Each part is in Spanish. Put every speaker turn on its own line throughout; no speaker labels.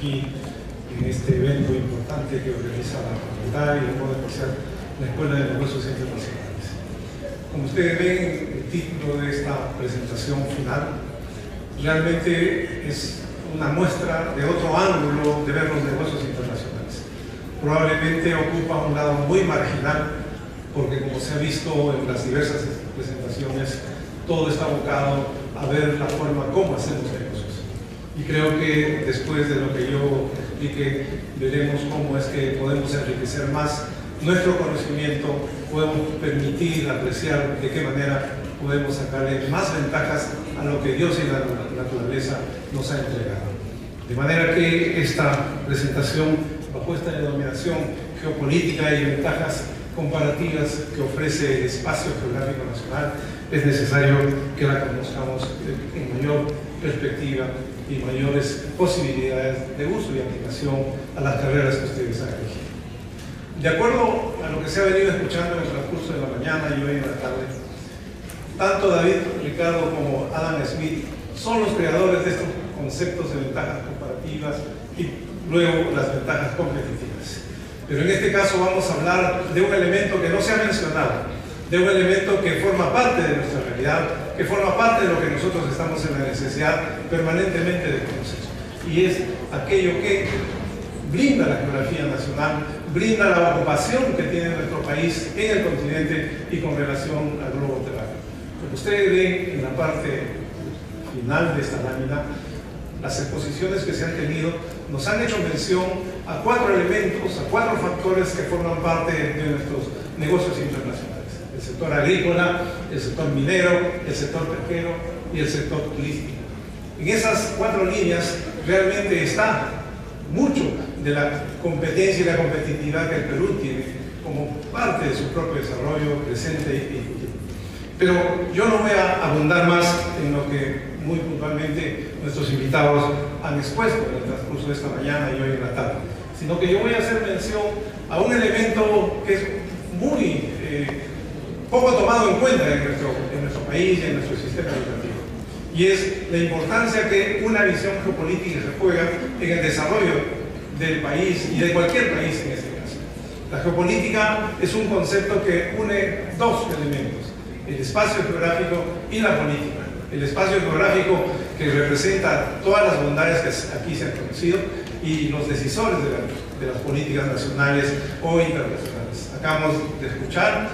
aquí en este evento importante que organiza la facultad y de modo especial la Escuela de Negocios Internacionales. Como ustedes ven, el título de esta presentación final realmente es una muestra de otro ángulo de ver los negocios internacionales. Probablemente ocupa un lado muy marginal, porque como se ha visto en las diversas presentaciones, todo está abocado a ver la forma como hacemos negocios. Y creo que después de lo que yo explique, veremos cómo es que podemos enriquecer más nuestro conocimiento, podemos permitir, apreciar de qué manera podemos sacarle más ventajas a lo que Dios y la naturaleza nos ha entregado. De manera que esta presentación, bajo esta denominación geopolítica y ventajas comparativas que ofrece el espacio geográfico nacional, es necesario que la conozcamos en mayor perspectiva y mayores posibilidades de uso y aplicación a las carreras que ustedes han elegido. De acuerdo a lo que se ha venido escuchando en el transcurso de la mañana y hoy en la tarde, tanto David Ricardo como Adam Smith son los creadores de estos conceptos de ventajas comparativas y luego las ventajas competitivas. Pero en este caso vamos a hablar de un elemento que no se ha mencionado, de un elemento que forma parte de nuestra realidad, que forma parte de lo que nosotros estamos en la necesidad permanentemente de conocer. Y es aquello que brinda la geografía nacional, brinda la ocupación que tiene nuestro país en el continente y con relación al globo terráqueo. Como ustedes ven en la parte final de esta lámina, las exposiciones que se han tenido nos han hecho mención a 4 elementos, a 4 factores que forman parte de nuestros negocios internacionales: el sector agrícola, el sector minero, el sector pesquero y el sector turístico. En esas 4 líneas realmente está mucho de la competencia y la competitividad que el Perú tiene como parte de su propio desarrollo presente y futuro. Pero yo no voy a abundar más en lo que muy puntualmente nuestros invitados han expuesto en el transcurso de esta mañana y hoy en la tarde, sino que yo voy a hacer mención a un elemento que es muy poco tomado en cuenta en nuestro país y en nuestro sistema educativo, y es la importancia que una visión geopolítica se juega en el desarrollo del país y de cualquier país en este caso. La geopolítica es un concepto que une 2 elementos: el espacio geográfico y la política. El espacio geográfico, que representa todas las bondades que aquí se han conocido, y los decisores de las políticas nacionales o internacionales. Acabamos de escuchar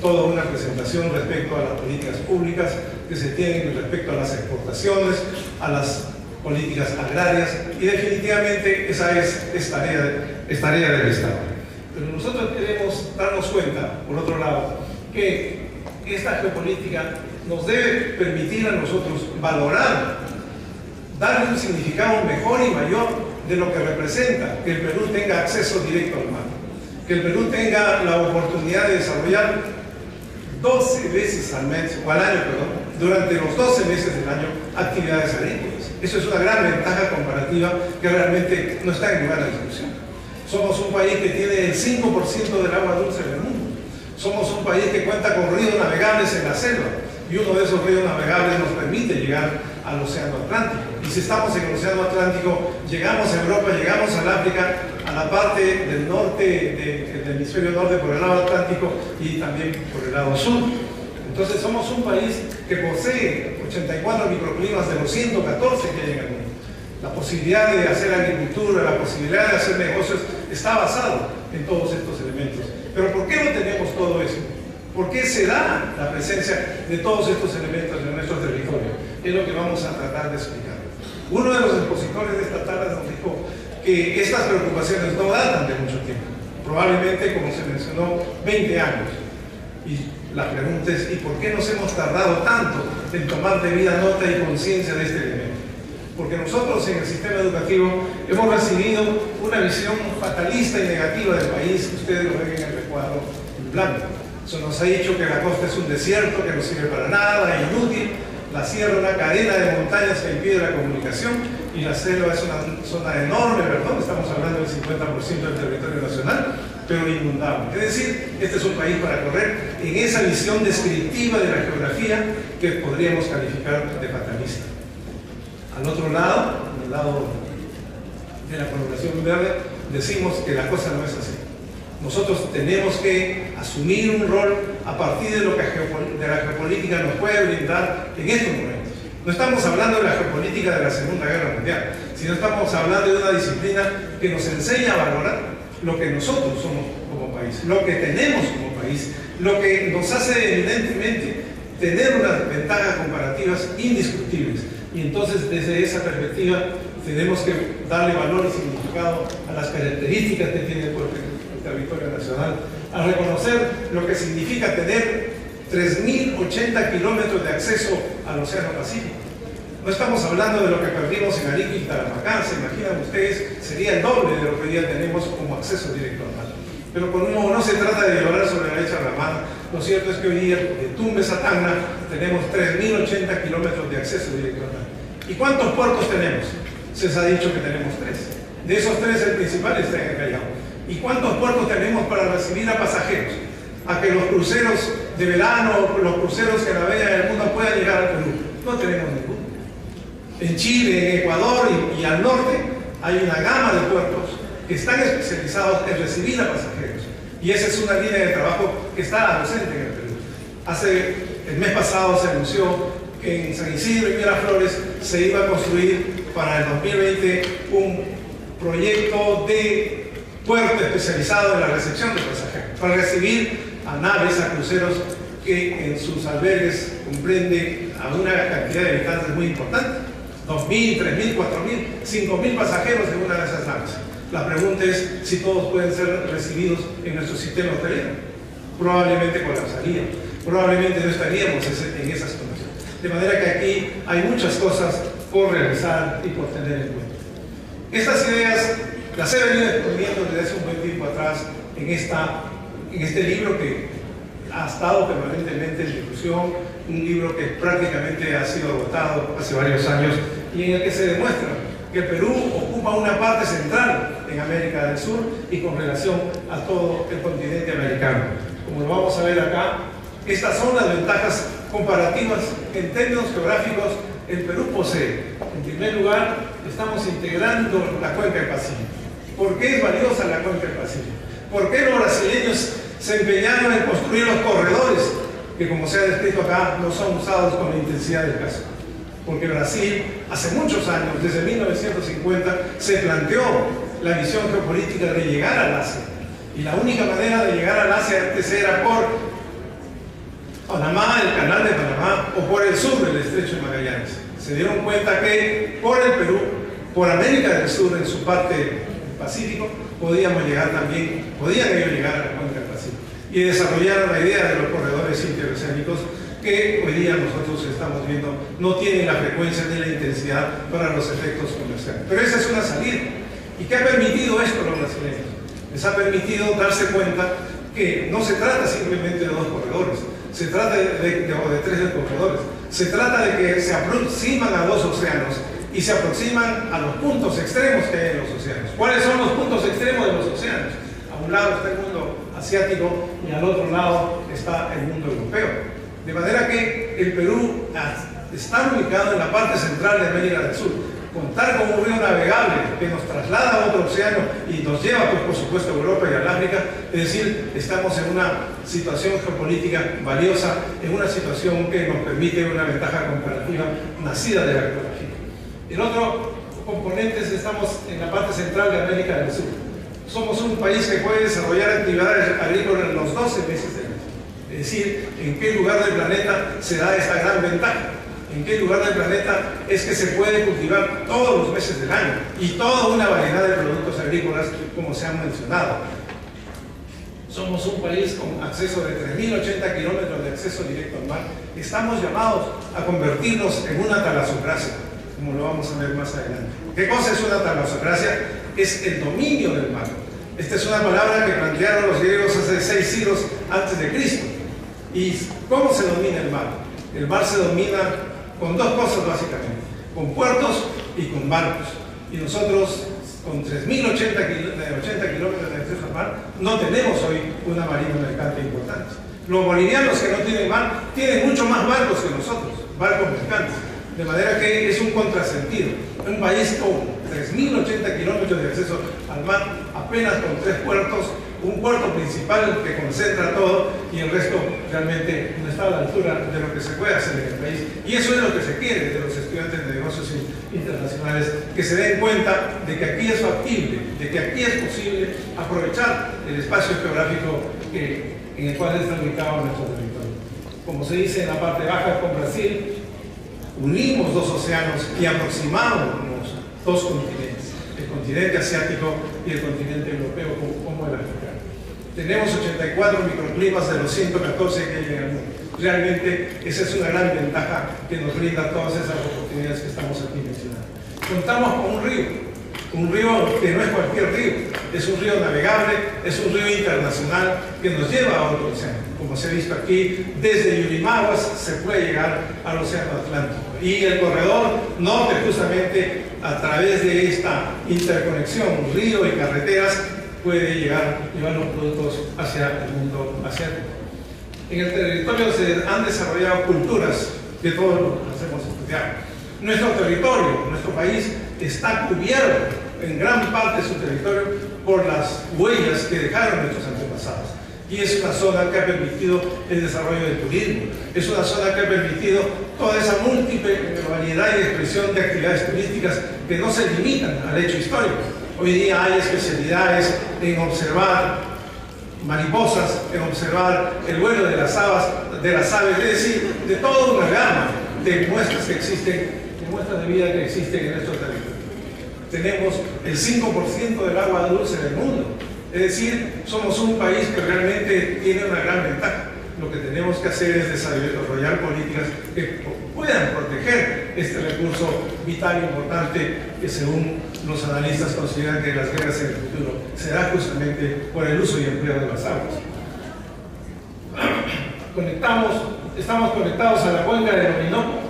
toda una presentación respecto a las políticas públicas que se tienen respecto a las exportaciones, a las políticas agrarias, y definitivamente esa es tarea del Estado. Pero nosotros queremos darnos cuenta, por otro lado, que esta geopolítica nos debe permitir a nosotros valorar, darle un significado mejor y mayor de lo que representa que el Perú tenga acceso directo al mar, que el Perú tenga la oportunidad de desarrollar 12 veces al mes, o al año, perdón, durante los 12 meses del año, actividades agrícolas. Eso es una gran ventaja comparativa que realmente no está en lugar de discusión. Somos un país que tiene el 5% del agua dulce del mundo. Somos un país que cuenta con ríos navegables en la selva, y uno de esos ríos navegables nos permite llegar al Océano Atlántico. Y si estamos en el Océano Atlántico, llegamos a Europa, llegamos al África, a la parte del norte, del hemisferio norte por el lado Atlántico y también por el lado sur. Entonces somos un país que posee 84 microclimas de los 114 que hay en el mundo. La posibilidad de hacer agricultura, la posibilidad de hacer negocios está basado en todos estos elementos. Pero ¿por qué no tenemos todo eso? ¿Por qué se da la presencia de todos estos elementos en nuestro territorio? Es lo que vamos a tratar de explicar. Uno de los expositores de esta tarde nos dijo que estas preocupaciones no datan de mucho tiempo, probablemente, como se mencionó, 20 años. Y la pregunta es, ¿y por qué nos hemos tardado tanto en tomar debida nota y conciencia de este elemento? Porque nosotros en el sistema educativo hemos recibido una visión fatalista y negativa del país, que ustedes lo ven en el recuadro en blanco. Se nos ha dicho que la costa es un desierto, que no sirve para nada, inútil. La sierra una cadena de montañas que impide la comunicación, y la selva es una zona enorme, perdón, estamos hablando del 50% del territorio nacional, pero inundable. Es decir, este es un país para correr en esa visión descriptiva de la geografía que podríamos calificar de fatalista. Al otro lado, en el lado de la colaboración verde, decimos que la cosa no es así. Nosotros tenemos que asumir un rol a partir de lo que la geopolítica nos puede brindar en estos momentos. No estamos hablando de la geopolítica de la Segunda Guerra Mundial, sino estamos hablando de una disciplina que nos enseña a valorar lo que nosotros somos como país, lo que tenemos como país, lo que nos hace evidentemente tener unas ventajas comparativas indiscutibles. Y entonces, desde esa perspectiva, tenemos que darle valor y significado a las características que tiene el territorio nacional, a reconocer lo que significa tener 3.080 kilómetros de acceso al Océano Pacífico. No estamos hablando de lo que perdimos en Arica y Taramacán, se imaginan ustedes, sería el doble de lo que hoy día tenemos como acceso directo al mar. Pero como no se trata de llorar sobre la leche derramada, lo cierto es que hoy día de Tumbes a Tacna tenemos 3.080 kilómetros de acceso directo al mar. ¿Y cuántos puertos tenemos? Se les ha dicho que tenemos 3. De esos 3, el principal está en el Callao. ¿Y cuántos puertos tenemos para recibir a pasajeros? A que los cruceros de verano, los cruceros que navegan en el mundo puedan llegar al Perú. No tenemos ninguno. En Chile, en Ecuador y al norte hay una gama de puertos que están especializados en recibir a pasajeros. Y esa es una línea de trabajo que está ausente en el Perú. El mes pasado se anunció que en San Isidro y Miraflores se iba a construir para el 2020 un proyecto de puerto especializado en la recepción de pasajeros, para recibir a naves, a cruceros que en sus albergues comprende a una cantidad de habitantes muy importante, 2.000, 3.000, 4.000, 5.000 pasajeros en una de esas naves. La pregunta es si todos pueden ser recibidos en nuestro sistema hotelero. Probablemente colapsaría, probablemente no estaríamos en esas condiciones. De manera que aquí hay muchas cosas por realizar y por tener en cuenta. Estas ideas las he venido exponiendo desde hace un buen tiempo atrás en este libro que ha estado permanentemente en discusión, un libro que prácticamente ha sido agotado hace varios años y en el que se demuestra que el Perú ocupa una parte central en América del Sur y con relación a todo el continente americano. Como lo vamos a ver acá, estas son las ventajas comparativas en términos geográficos el Perú posee. En primer lugar, estamos integrando la cuenca del Pacífico. ¿Por qué es valiosa la cuenca del Pacífico? ¿Por qué los brasileños se empeñaron en construir los corredores que, como se ha descrito acá, no son usados con la intensidad del caso? Porque Brasil, hace muchos años, desde 1950, se planteó la visión geopolítica de llegar al Asia. Y la única manera de llegar al Asia antes era por Panamá, el canal de Panamá, o por el sur del estrecho de Magallanes. Se dieron cuenta que por el Perú, por América del Sur, en su parte Pacífico, podían ellos llegar a la cuenca del Pacífico. Y desarrollaron la idea de los corredores interoceánicos que hoy día nosotros estamos viendo no tienen la frecuencia ni la intensidad para los efectos comerciales. Pero esa es una salida. ¿Y qué ha permitido esto a los brasileños? Les ha permitido darse cuenta que no se trata simplemente de 2 corredores, se trata de 3 corredores, se trata de que se aproximan a 2 océanos y se aproximan a los puntos extremos que hay en los océanos. ¿Cuáles son los puntos extremos de los océanos? A un lado está el mundo asiático y al otro lado está el mundo europeo. De manera que el Perú está ubicado en la parte central de América del Sur. Contar con un río navegable que nos traslada a otro océano y nos lleva, pues, por supuesto, a Europa y al África, es decir, estamos en una situación geopolítica valiosa, en una situación que nos permite una ventaja comparativa nacida de la geografía. El otro componente es que estamos en la parte central de América del Sur. Somos un país que puede desarrollar actividades agrícolas en los 12 meses del año. Es decir, ¿en qué lugar del planeta se da esta gran ventaja? ¿En qué lugar del planeta es que se puede cultivar todos los meses del año? Y toda una variedad de productos agrícolas, como se han mencionado. Somos un país con acceso de 3.080 kilómetros de acceso directo al mar. Estamos llamados a convertirnos en una talassocracia, como lo vamos a ver más adelante. ¿Qué cosa es una talassocracia? Es el dominio del mar. Esta es una palabra que plantearon los griegos hace 6 siglos antes de Cristo. ¿Y cómo se domina el mar? El mar se domina con 2 cosas básicamente, con puertos y con barcos. Y nosotros, con 3.080 kilómetros de acceso al mar, no tenemos hoy una marina mercante importante. Los bolivianos que no tienen mar, tienen mucho más barcos que nosotros, barcos mercantes. De manera que es un contrasentido. Un país con 3.080 kilómetros de acceso al mar apenas con 3 puertos, un puerto principal que concentra todo y el resto realmente no está a la altura de lo que se puede hacer en el país. Y eso es lo que se quiere de los estudiantes de negocios internacionales, que se den cuenta de que aquí es factible, de que aquí es posible aprovechar el espacio geográfico en el cual está ubicado nuestro territorio. Como se dice en la parte baja, con Brasil unimos 2 océanos y aproximamos 2 continentes, el continente asiático y el continente europeo como el africano. Tenemos 84 microclimas de los 114 que hay en el mundo. Realmente esa es una gran ventaja que nos brinda todas esas oportunidades que estamos aquí mencionando. Contamos con un río que no es cualquier río, es un río navegable, es un río internacional que nos lleva a otro océano. Como se ha visto aquí, desde Yurimaguas se puede llegar al océano Atlántico. Y el corredor norte, justamente a través de esta interconexión, río y carreteras, puede llevar los productos hacia el mundo asiático. En el territorio se han desarrollado culturas de todos los que hemos estudiado. Nuestro territorio, nuestro país, está cubierto en gran parte de su territorio por las huellas que dejaron nuestros antepasados. Y es una zona que ha permitido el desarrollo del turismo, es una zona que ha permitido toda esa múltiple variedad y expresión de actividades turísticas que no se limitan al hecho histórico. Hoy día hay especialidades en observar mariposas, en observar el vuelo de las aves, es decir, de toda una gama de muestras que existen, de muestras de vida que existen en nuestro territorio. Tenemos el 5% del agua dulce del mundo, es decir, somos un país que realmente tiene una gran ventaja. Lo que tenemos que hacer es desarrollar políticas que puedan proteger este recurso vital e importante que, según los analistas, consideran que las guerras en el futuro será justamente por el uso y empleo de las aguas. Estamos conectados a la cuenca del Orinoco,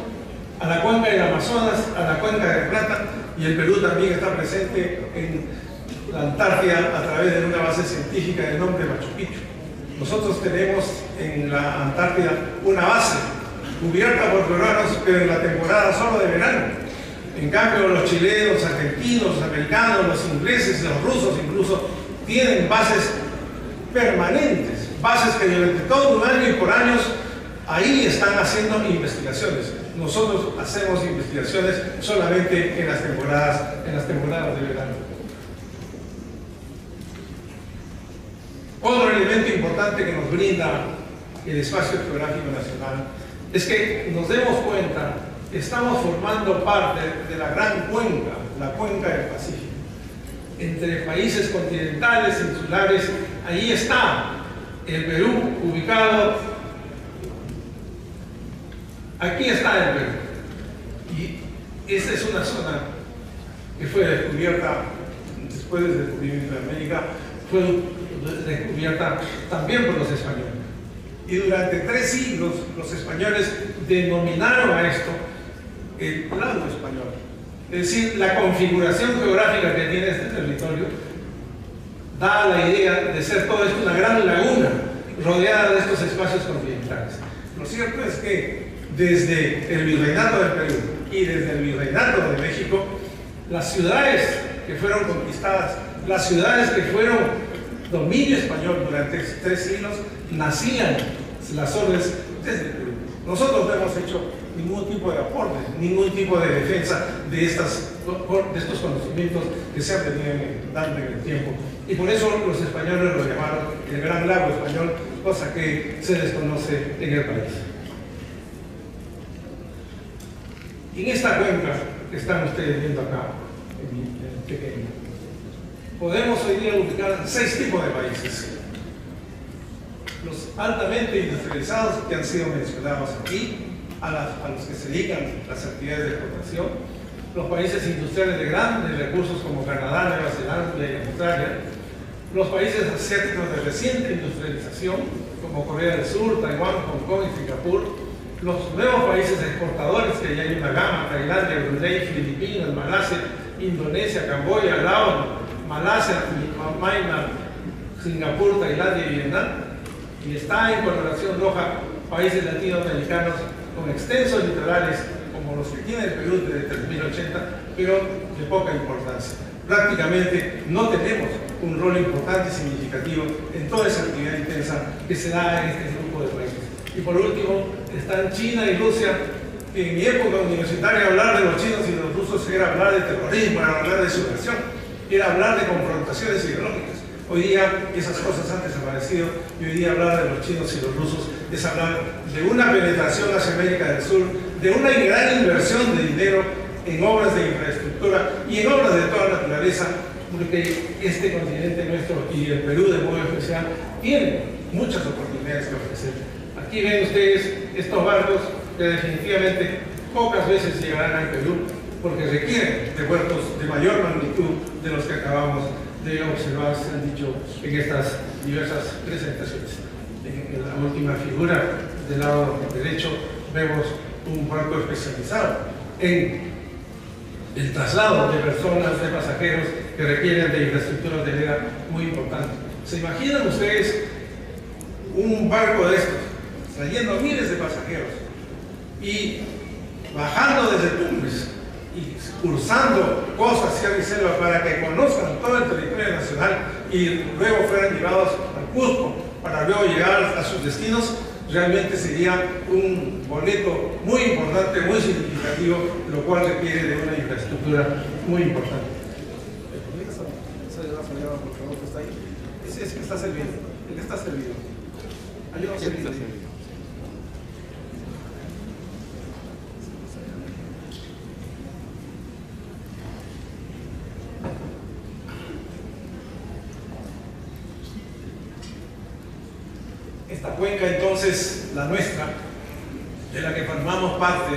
a la cuenca del Amazonas, a la cuenca del Plata, y el Perú también está presente en la Antártida a través de una base científica de nombre Machu Picchu. Nosotros tenemos en la Antártida una base cubierta por peruanos, pero en la temporada solo de verano. En cambio, los chilenos, los argentinos, los americanos, los ingleses, los rusos incluso, tienen bases permanentes, bases que durante todo un año y por años ahí están haciendo investigaciones. Nosotros hacemos investigaciones solamente en las temporadas de verano. Otro elemento importante que nos brinda el espacio geográfico nacional es que nos demos cuenta que estamos formando parte de la gran cuenca, la cuenca del Pacífico. Entre países continentales, insulares, ahí está el Perú ubicado. Aquí está el Perú. Y esta es una zona que fue descubierta después del descubrimiento de América, fue descubierta también por los españoles. Y durante 3 siglos los españoles denominaron a esto el lado español. Es decir, la configuración geográfica que tiene este territorio da la idea de ser todo esto una gran laguna rodeada de estos espacios continentales. Lo cierto es que desde el Virreinato del Perú y desde el Virreinato de México, las ciudades que fueron conquistadas, las ciudades que fueron dominio español durante 3 siglos, nacían las órdenes desde el Perú. Nosotros no hemos hecho ningún tipo de aporte, ningún tipo de defensa de estos conocimientos que se han venido dando en el tiempo. Y por eso los españoles lo llamaron el Gran Lago Español, cosa que se desconoce en el país. Y en esta cuenca que están ustedes viendo acá, en pequeño, podemos hoy día ubicar 6 tipos de países. Los altamente industrializados, que han sido mencionados aquí, a los que se dedican las actividades de exportación, los países industriales de grandes recursos como Canadá, Nueva Zelanda y Australia, los países asiáticos de reciente industrialización como Corea del Sur, Taiwán, Hong Kong y Singapur, los nuevos países exportadores, que ya hay una gama: Tailandia, Brunei, Filipinas, Malasia, Indonesia, Camboya, Laos, Malasia, Myanmar, Singapur, Tailandia y Vietnam. Y está en coloración roja países latinoamericanos con extensos litorales como los que tiene el Perú desde 3080, pero de poca importancia. prácticamente no tenemos un rol importante y significativo en toda esa actividad intensa que se da en este grupo de países. Y por último, están China y Rusia, que en mi época universitaria hablar de los chinos y los rusos era hablar de terrorismo, era hablar de subversión, era hablar de confrontaciones ideológicas. Hoy día esas cosas han desaparecido y hoy día hablar de los chinos y los rusos es hablar de una penetración hacia América del Sur, de una gran inversión de dinero en obras de infraestructura y en obras de toda naturaleza, porque este continente nuestro y el Perú de modo especial tiene muchas oportunidades que ofrecer. Aquí ven ustedes estos barcos que definitivamente pocas veces llegarán al Perú porque requieren de puertos de mayor magnitud de los que acabamos de observar, se han dicho en estas diversas presentaciones. En la última figura del lado derecho vemos un barco especializado en el traslado de personas, de pasajeros que requieren de infraestructura hotelera muy importante. ¿Se imaginan ustedes un barco de estos trayendo miles de pasajeros y bajando desde Tumbes y cruzando costa, sierra y selva para que conozcan todo el territorio nacional y luego fueran llevados al Cusco para luego llegar a sus destinos? Realmente sería un boleto muy importante, muy significativo, lo cual requiere de una infraestructura muy importante. Ese que está servido, el que está servido. Ayúdanos a servir. Esta cuenca entonces, la nuestra, de la que formamos parte,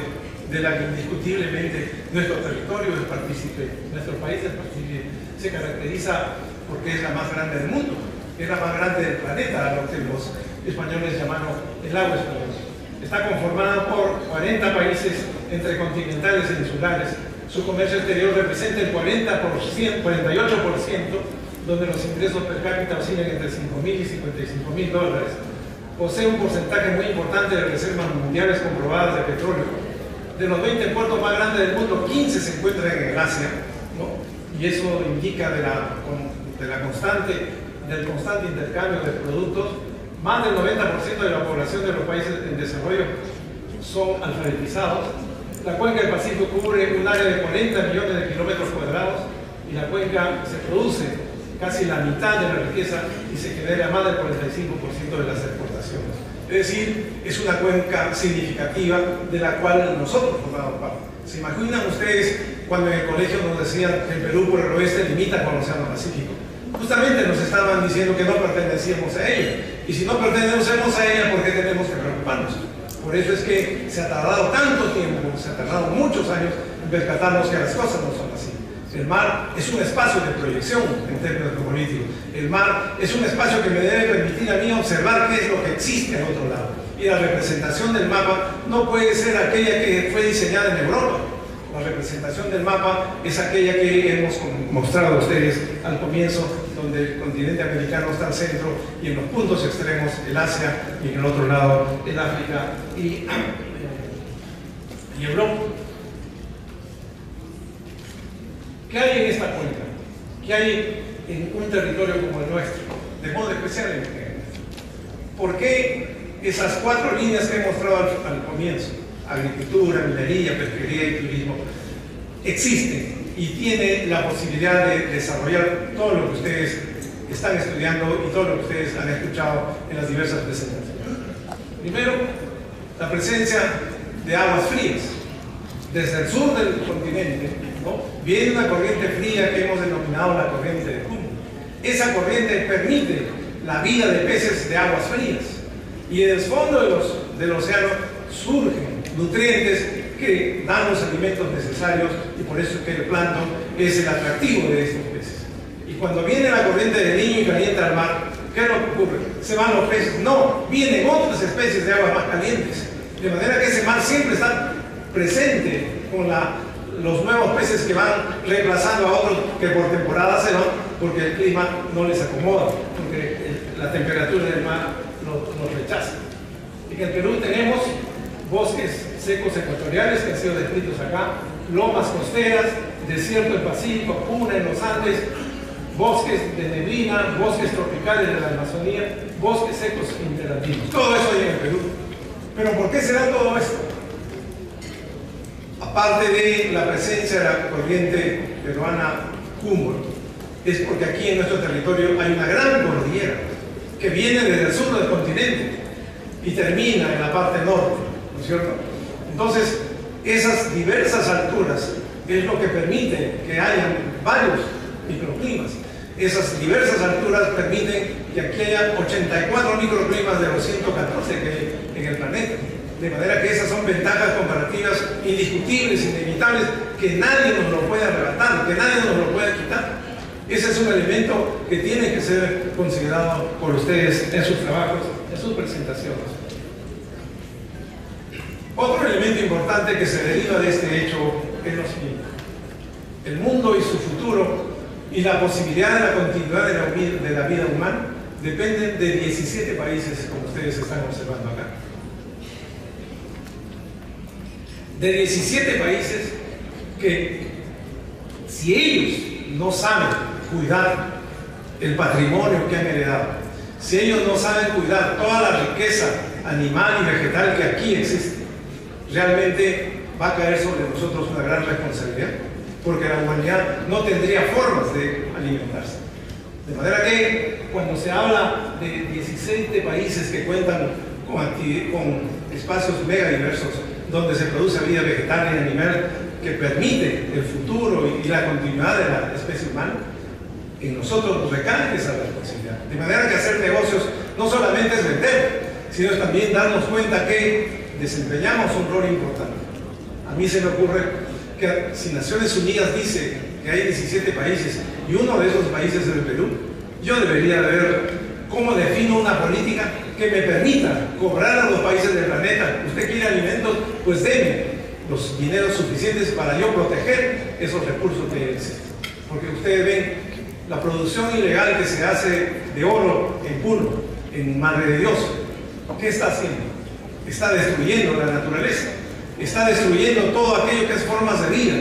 de la que indiscutiblemente nuestro territorio es partícipe, nuestro país es partícipe, se caracteriza porque es la más grande del mundo, es la más grande del planeta, a lo que los españoles llamaron el agua española. Está conformada por 40 países entre continentales e insulares. Su comercio exterior representa el 48%, donde los ingresos per cápita oscilan entre $5.000 y $55.000. Posee un porcentaje muy importante de reservas mundiales comprobadas de petróleo. De los 20 puertos más grandes del mundo, 15 se encuentran en el Asia, ¿no? Y eso indica del constante intercambio de productos. Más del 90% de la población de los países en desarrollo son alfabetizados. La cuenca del Pacífico cubre un área de 40 millones de kilómetros cuadrados y la cuenca se produce casi la mitad de la riqueza y se genera más del 45% de las exportaciones. Es decir, es una cuenca significativa de la cual nosotros formamos parte. ¿Se imaginan ustedes cuando en el colegio nos decían que el Perú por el oeste limita con el Océano Pacífico? Justamente nos estaban diciendo que no pertenecíamos a ella. Y si no pertenecemos a ella, ¿por qué tenemos que preocuparnos? Por eso es que se ha tardado tanto tiempo, se ha tardado muchos años en percatarnos que las cosas no son así. El mar es un espacio de proyección en términos geopolíticos. El mar es un espacio que me debe permitir a mí observar qué es lo que existe al otro lado. Y la representación del mapa no puede ser aquella que fue diseñada en Europa. La representación del mapa es aquella que hemos mostrado a ustedes al comienzo, donde el continente americano está al centro y en los puntos extremos el Asia y en el otro lado el África y Europa. ¿Qué hay en esta cuenca? ¿Qué hay en un territorio como el nuestro? De modo especial en este. ¿Por qué esas 4 líneas que he mostrado al comienzo, agricultura, minería, pesquería y turismo, existen y tienen la posibilidad de desarrollar todo lo que ustedes están estudiando y todo lo que ustedes han escuchado en las diversas presentaciones? Primero, la presencia de aguas frías. Desde el sur del continente, ¿no?, viene una corriente fría que hemos denominado la corriente de Humboldt. Esa corriente permite la vida de peces de aguas frías y en el fondo del océano surgen nutrientes que dan los alimentos necesarios y por eso es que el plancton es el atractivo de estos peces. Y cuando viene la corriente del Niño y calienta el mar, ¿qué es lo que ocurre? ¿Se van los peces? No, vienen otras especies de aguas más calientes, de manera que ese mar siempre está presente con los nuevos peces que van reemplazando a otros que por temporada se van porque el clima no les acomoda, porque la temperatura del mar los rechaza. En el Perú tenemos bosques secos ecuatoriales que han sido descritos acá, lomas costeras, desierto del Pacífico, puna en los Andes, bosques de neblina, bosques tropicales de la Amazonía, bosques secos interandinos. Todo eso hay en el Perú. ¿Pero por qué se da todo esto? Aparte de la presencia de la corriente peruana Humboldt, es porque aquí en nuestro territorio hay una gran cordillera que viene desde el sur del continente y termina en la parte norte, ¿no es cierto? Entonces, esas diversas alturas es lo que permite que haya varios microclimas. Esas diversas alturas permiten que aquí haya 84 microclimas de los 114 que hay en el planeta. De manera que esas son ventajas comparativas indiscutibles, inevitables, que nadie nos lo puede arrebatar, que nadie nos lo puede quitar. Ese es un elemento que tiene que ser considerado por ustedes en sus trabajos, en sus presentaciones. Otro elemento importante que se deriva de este hecho es lo siguiente: el mundo y su futuro y la posibilidad de la continuidad de la vida humana dependen de 17 países, como ustedes están observando acá. De 17 países que, si ellos no saben cuidar el patrimonio que han heredado, si ellos no saben cuidar toda la riqueza animal y vegetal que aquí existe, realmente va a caer sobre nosotros una gran responsabilidad, porque la humanidad no tendría formas de alimentarse. De manera que cuando se habla de 17 países que cuentan con espacios mega diversos, donde se produce vida vegetal y animal que permite el futuro y la continuidad de la especie humana, en nosotros nos recae esa responsabilidad. De manera que hacer negocios no solamente es vender, sino es también darnos cuenta que desempeñamos un rol importante. A mí se me ocurre que si Naciones Unidas dice que hay 17 países y uno de esos países es el Perú, yo debería de ver cómo defino una política que me permita cobrar a los países del planeta. Usted quiere alimentos, pues deme los dineros suficientes para yo proteger esos recursos que existen. Porque ustedes ven la producción ilegal que se hace de oro en Puno, en Madre de Dios. ¿Qué está haciendo? Está destruyendo la naturaleza, está destruyendo todo aquello que es formas de vida.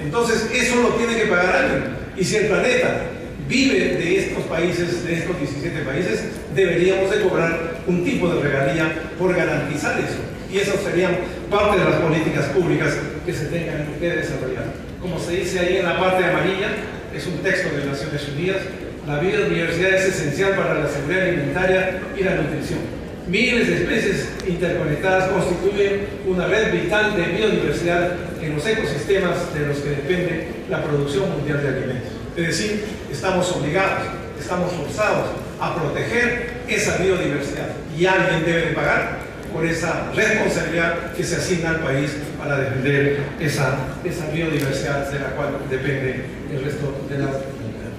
Entonces eso lo tiene que pagar alguien. Y si el planeta vive de estos países, de estos 17 países, deberíamos de cobrar un tipo de regalía por garantizar eso. Y esas serían parte de las políticas públicas que se tengan que desarrollar. Como se dice ahí en la parte amarilla, es un texto de Naciones Unidas: la biodiversidad es esencial para la seguridad alimentaria y la nutrición. Miles de especies interconectadas constituyen una red vital de biodiversidad en los ecosistemas de los que depende la producción mundial de alimentos. Es decir, estamos obligados, estamos forzados a proteger esa biodiversidad, y alguien debe de pagar por esa responsabilidad que se asigna al país para defender esa biodiversidad de la cual depende el resto de la humanidad.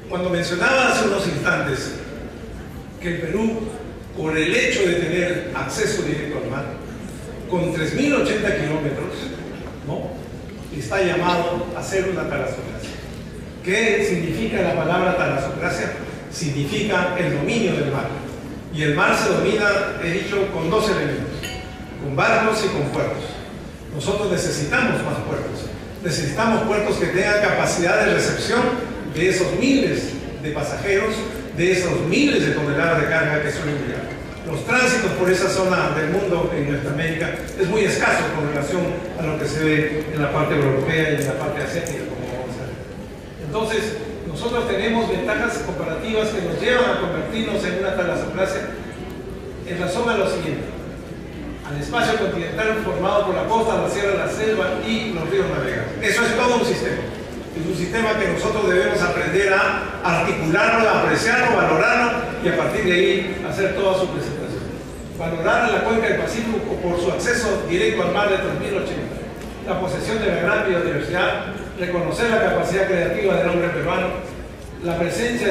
Cuando mencionaba hace unos instantes que el Perú, por el hecho de tener acceso directo al mar, con 3.080 kilómetros, ¿no?, está llamado a ser una talasocracia. ¿Qué significa la palabra talasocracia? Significa el dominio del mar. Y el mar se domina, he dicho, con dos elementos: con barcos y con puertos. Nosotros necesitamos más puertos. Necesitamos puertos que tengan capacidad de recepción de esos miles de pasajeros, de esos miles de toneladas de carga que suelen llegar. Los tránsitos por esa zona del mundo en nuestra América es muy escaso con relación a lo que se ve en la parte europea y en la parte asiática, como vamos a ver. Entonces, nosotros tenemos ventajas comparativas que nos llevan a convertirnos en una talasocracia en razón a lo siguiente: al espacio continental formado por la costa, la sierra, la selva y los ríos navegables. Eso es todo un sistema. Es un sistema que nosotros debemos aprender a articularlo, a apreciarlo, valorarlo, y a partir de ahí hacer toda su presentación. Valorar a la cuenca del Pacífico por su acceso directo al mar de 3080, la posesión de la gran biodiversidad, reconocer la capacidad creativa del hombre peruano, la presencia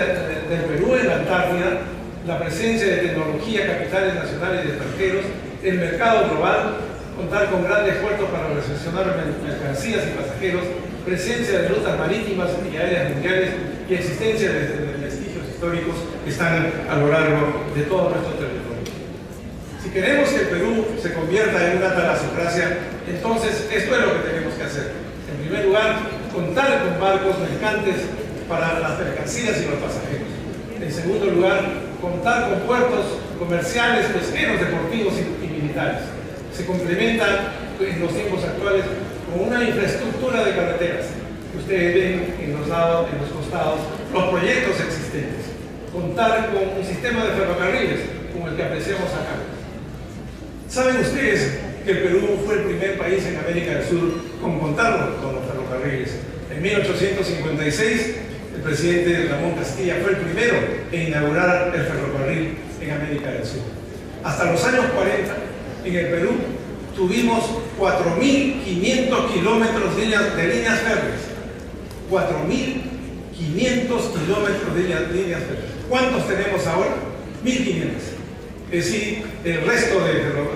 del Perú en la Antártida, la presencia de tecnología, capitales nacionales y extranjeros, el mercado global, contar con grandes puertos para recepcionar mercancías y pasajeros, presencia de rutas marítimas y aéreas mundiales y existencia de vestigios históricos que están a lo largo de todo nuestro territorio. Si queremos que el Perú se convierta en una talassocracia, entonces esto es lo que tenemos que hacer. En primer lugar, contar con barcos mercantes para las mercancías y los pasajeros. En segundo lugar, contar con puertos comerciales, pesqueros, deportivos y militares. Se complementa en los tiempos actuales con una infraestructura de carreteras que ustedes ven en los lados, en los costados, los proyectos existentes. Contar con un sistema de ferrocarriles como el que apreciamos acá. ¿Saben ustedes que el Perú fue el primer país en América del Sur con contar con los ferrocarriles? En 1856, el presidente Ramón Castilla fue el primero en inaugurar el ferrocarril en América del Sur. Hasta los años 40, en el Perú, tuvimos 4.500 kilómetros de líneas férreas. 4.500 kilómetros de líneas férreas. ¿Cuántos tenemos ahora? 1.500. Es decir, el resto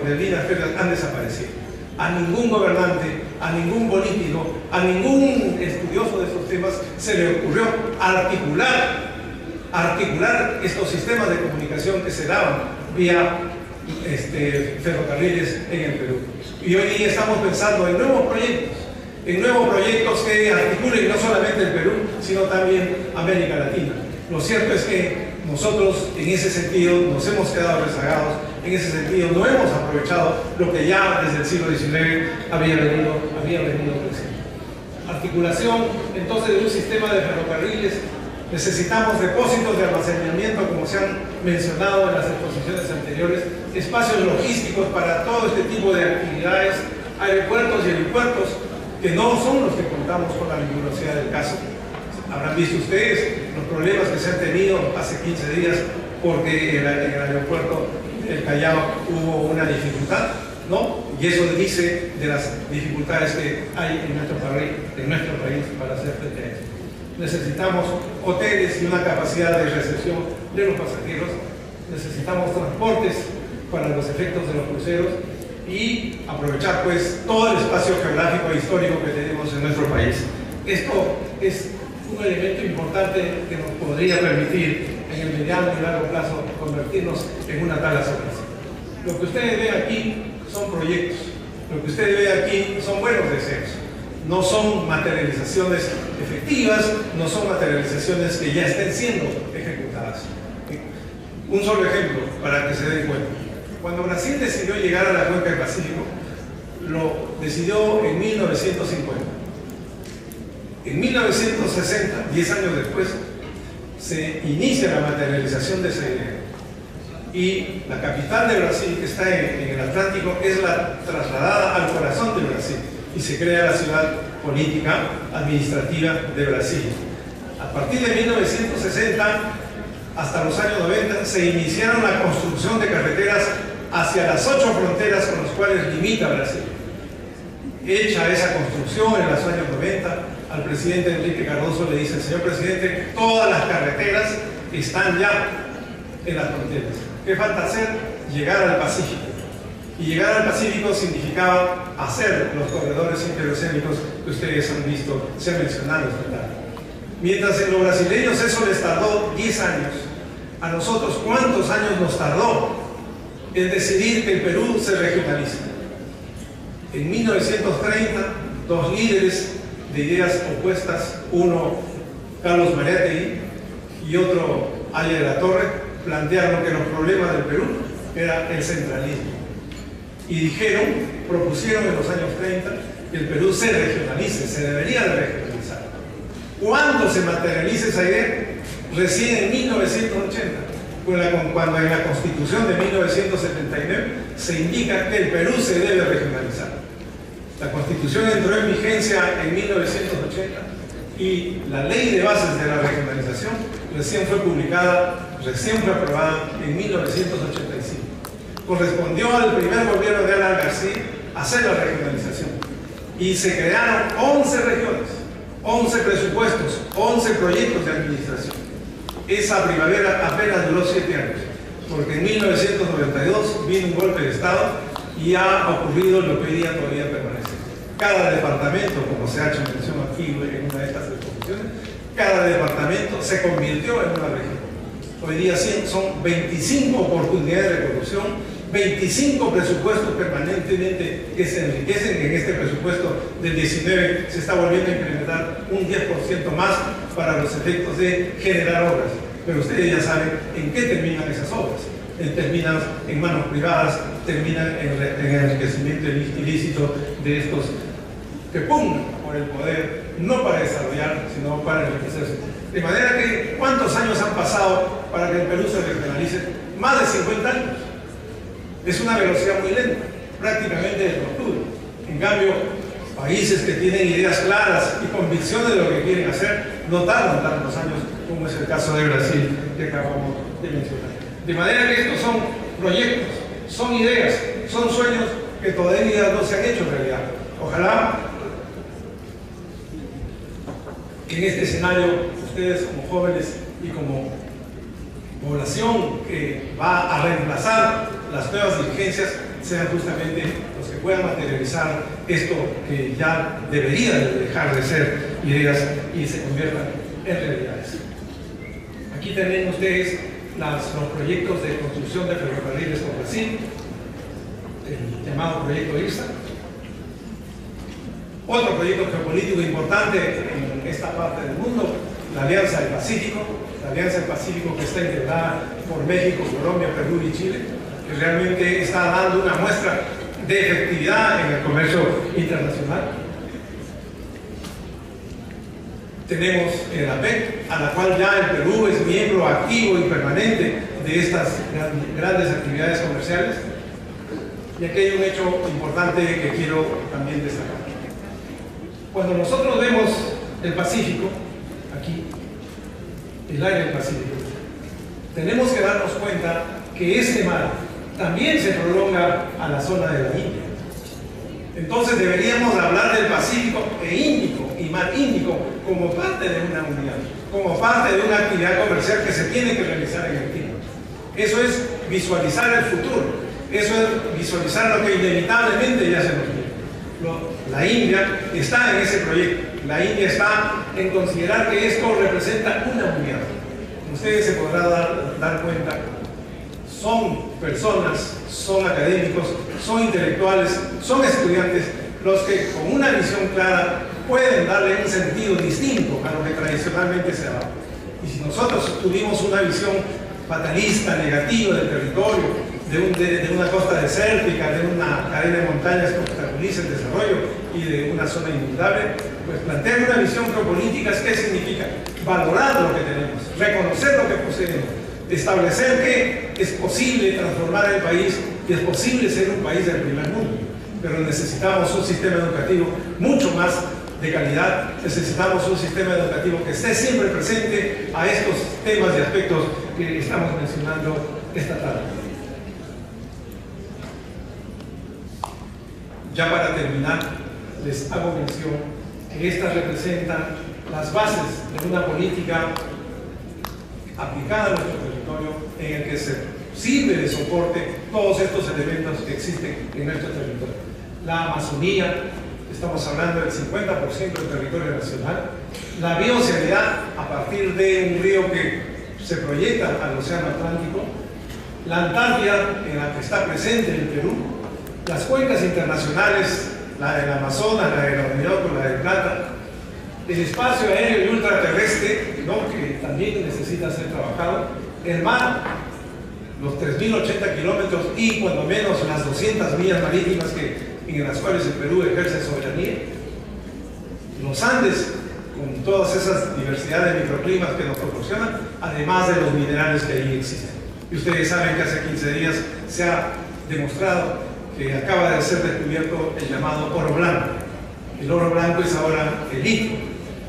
de líneas férreas han desaparecido. A ningún gobernante, a ningún político, a ningún estudioso de estos temas se le ocurrió articular estos sistemas de comunicación que se daban vía ferrocarriles en el Perú. Y hoy día estamos pensando en nuevos proyectos que articulen no solamente el Perú, sino también América Latina. Lo cierto es que nosotros en ese sentido nos hemos quedado rezagados, en ese sentido no hemos aprovechado lo que ya desde el siglo XIX había venido creciendo. Articulación entonces de un sistema de ferrocarriles. Necesitamos depósitos de almacenamiento, como se han mencionado en las exposiciones anteriores, espacios logísticos para todo este tipo de actividades, aeropuertos y helipuertos, que no son los que contamos con la rigurosidad del caso. Habrán visto ustedes los problemas que se han tenido hace 15 días porque en el aeropuerto del Callao hubo una dificultad, ¿no? Y eso dice de las dificultades que hay en nuestro país para hacer frente a esto. Necesitamos hoteles y una capacidad de recepción de los pasajeros. Necesitamos transportes para los efectos de los cruceros y aprovechar pues todo el espacio geográfico e histórico que tenemos en nuestro país. Esto es un elemento importante que nos podría permitir en el mediano y largo plazo convertirnos en una talassocracia. Lo que ustedes ven aquí son proyectos, lo que ustedes ven aquí son buenos deseos, no son materializaciones efectivas, no son materializaciones que ya estén siendo ejecutadas. Un solo ejemplo para que se den cuenta. Cuando Brasil decidió llegar a la cuenca del Pacífico, lo decidió en 1950. En 1960, 10 años después, se inicia la materialización de esa idea. Y la capital de Brasil, que está en el Atlántico, es la trasladada al corazón de Brasil y se crea la ciudad política administrativa de Brasil. A partir de 1960 hasta los años 90 se iniciaron la construcción de carreteras hacia las 8 fronteras con las cuales limita Brasil. Hecha esa construcción en los años 90, al presidente Enrique Cardoso le dice: señor presidente, todas las carreteras están ya en las fronteras. ¿Qué falta hacer? Llegar al Pacífico. Y llegar al Pacífico significaba hacer los corredores interoceánicos que ustedes han visto, se han mencionado esta tarde. Mientras en los brasileños eso les tardó 10 años, a nosotros ¿cuántos años nos tardó en decidir que el Perú se regionalice? En 1930, dos líderes de ideas opuestas, uno Carlos Mariátegui y otro Ale de la Torre, plantearon que los problemas del Perú era el centralismo. Y propusieron en los años 30 que el Perú se regionalice, se debería de regionalizar. ¿Cuándo se materializa esa idea? Recién en 1980, cuando en la Constitución de 1979 se indica que el Perú se debe regionalizar. La Constitución entró en vigencia en 1980 y la Ley de Bases de la Regionalización recién fue aprobada en 1985. Correspondió al primer gobierno de Alan García hacer la regionalización y se crearon 11 regiones, 11 presupuestos, 11 proyectos de administración. Esa primavera apenas duró 7 años, porque en 1992 vino un golpe de Estado y ha ocurrido lo que hoy día todavía permanece. Cada departamento, como se ha hecho mención aquí en una de estas exposiciones, cada departamento se convirtió en una región. Hoy día son 25 oportunidades de producción 25 presupuestos permanentemente que se enriquecen. En este presupuesto del 19 se está volviendo a implementar un 10% más para los efectos de generar obras. Pero ustedes ya saben en qué terminan esas obras. Terminan en manos privadas, terminan en el enriquecimiento ilícito de estos que pugnan por el poder, no para desarrollar, sino para enriquecerse. De manera que, ¿cuántos años han pasado para que el Perú se regionalice? Más de 50 años. Es una velocidad muy lenta, prácticamente de tortura. En cambio, países que tienen ideas claras y convicciones de lo que quieren hacer, no tardan tantos años como es el caso de Brasil que acabamos de mencionar. De manera que estos son proyectos, son ideas, son sueños que todavía no se han hecho realidad. Ojalá que en este escenario ustedes como jóvenes y como población que va a reemplazar las nuevas dirigencias sean justamente los que puedan materializar esto que ya debería dejar de ser ideas y se conviertan en realidades. Aquí tienen ustedes los proyectos de construcción de ferrocarriles con Brasil, el llamado proyecto IRSA. Otro proyecto geopolítico importante en esta parte del mundo, la Alianza del Pacífico, que está integrada por México, Colombia, Perú y Chile, que realmente está dando una muestra de efectividad en el comercio internacional. Tenemos el APEC, a la cual ya el Perú es miembro activo y permanente de estas grandes actividades comerciales. Y aquí hay un hecho importante que quiero también destacar. Cuando nosotros vemos el Pacífico, aquí, el área del Pacífico, tenemos que darnos cuenta que este mar también se prolonga a la zona de la India. Entonces deberíamos hablar del Pacífico e Índico y Mar Índico como parte de una unidad, como parte de una actividad comercial que se tiene que realizar en el tiempo. Eso es visualizar el futuro, eso es visualizar lo que inevitablemente ya se nos viene. La India está en ese proyecto, la India está en considerar que esto representa una unidad. Ustedes se podrán dar cuenta, son personas, son académicos, son intelectuales, son estudiantes los que con una visión clara pueden darle un sentido distinto a lo que tradicionalmente se da. Y si nosotros tuvimos una visión fatalista, negativa del territorio, de una costa desértica, de una cadena de montañas que obstaculiza el desarrollo y de una zona inundable, pues plantear una visión geopolítica, ¿qué significa? Valorar lo que tenemos, reconocer lo que poseemos, establecer que es posible transformar el país y es posible ser un país del primer mundo, pero necesitamos un sistema educativo mucho más de calidad, necesitamos un sistema educativo que esté siempre presente a estos temas y aspectos que estamos mencionando esta tarde. Ya para terminar, les hago mención que estas representan las bases de una política aplicada a nuestro territorio en el que se sirve de soporte todos estos elementos que existen en nuestro territorio. La Amazonía, estamos hablando del 50% del territorio nacional, la bioceanidad a partir de un río que se proyecta al Océano Atlántico, la Antártida en la que está presente el Perú, las cuencas internacionales, la del Amazonas, la del Orinoco, la del Plata, el espacio aéreo y ultraterrestre, ¿no?, que también necesita ser trabajado, el mar, los 3.080 kilómetros y cuando menos las 200 millas marítimas en las cuales el Perú ejerce soberanía, los Andes, con todas esas diversidades de microclimas que nos proporcionan, además de los minerales que ahí existen. Y ustedes saben que hace 15 días se ha demostrado que acaba de ser descubierto el llamado oro blanco. El oro blanco es ahora el litio,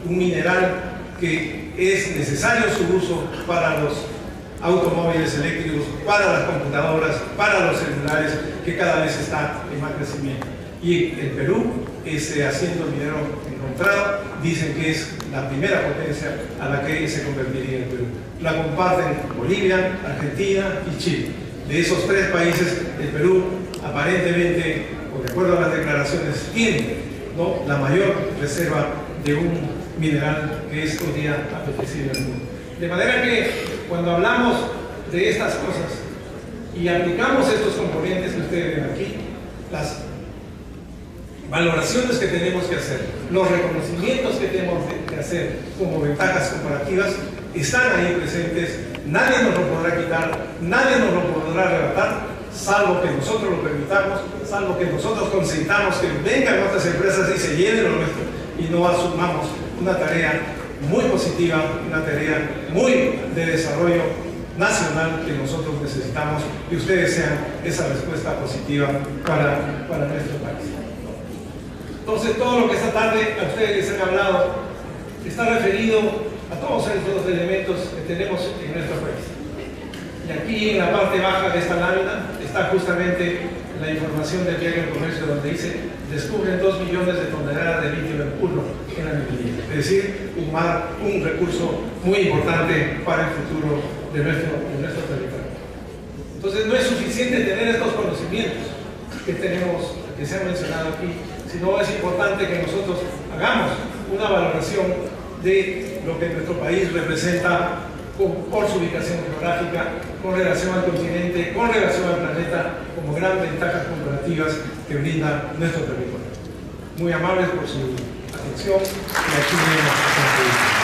un mineral que es necesario su uso para los automóviles eléctricos, para las computadoras, para los celulares, que cada vez está en más crecimiento. Y el Perú, haciendo el minero encontrado, dicen que es la primera potencia a la que se convertiría el Perú. La comparten Bolivia, Argentina y Chile. De esos tres países, el Perú aparentemente, o de acuerdo a las declaraciones, tiene, ¿no?, la mayor reserva de un mineral que es hoy día apetecible al mundo. De manera que cuando hablamos de estas cosas, y aplicamos estos componentes que ustedes ven aquí, las valoraciones que tenemos que hacer, los reconocimientos que tenemos que hacer como ventajas comparativas, están ahí presentes. Nadie nos lo podrá quitar, nadie nos lo podrá arrebatar, salvo que nosotros lo permitamos, salvo que nosotros consintamos que vengan otras empresas y se llenen lo nuestro y no asumamos una tarea muy positiva, una tarea muy de desarrollo nacional que nosotros necesitamos, y ustedes sean esa respuesta positiva para nuestro país. Entonces, todo lo que esta tarde a ustedes les han hablado está referido a todos esos elementos que tenemos en nuestro país. Y aquí en la parte baja de esta lámina está justamente la información del Diario del Comercio, donde dice: descubren 2 millones de toneladas de litio mercurio en la minería. Es decir, un recurso muy importante para el futuro de nuestro territorio. Entonces, no es suficiente tener estos conocimientos que tenemos, que se han mencionado aquí, sino es importante que nosotros hagamos una valoración de lo que nuestro país representa por su ubicación geográfica, con relación al continente, con relación al planeta, como gran ventajas comparativas que brinda nuestro territorio. Muy amables por su atención y aquí viene la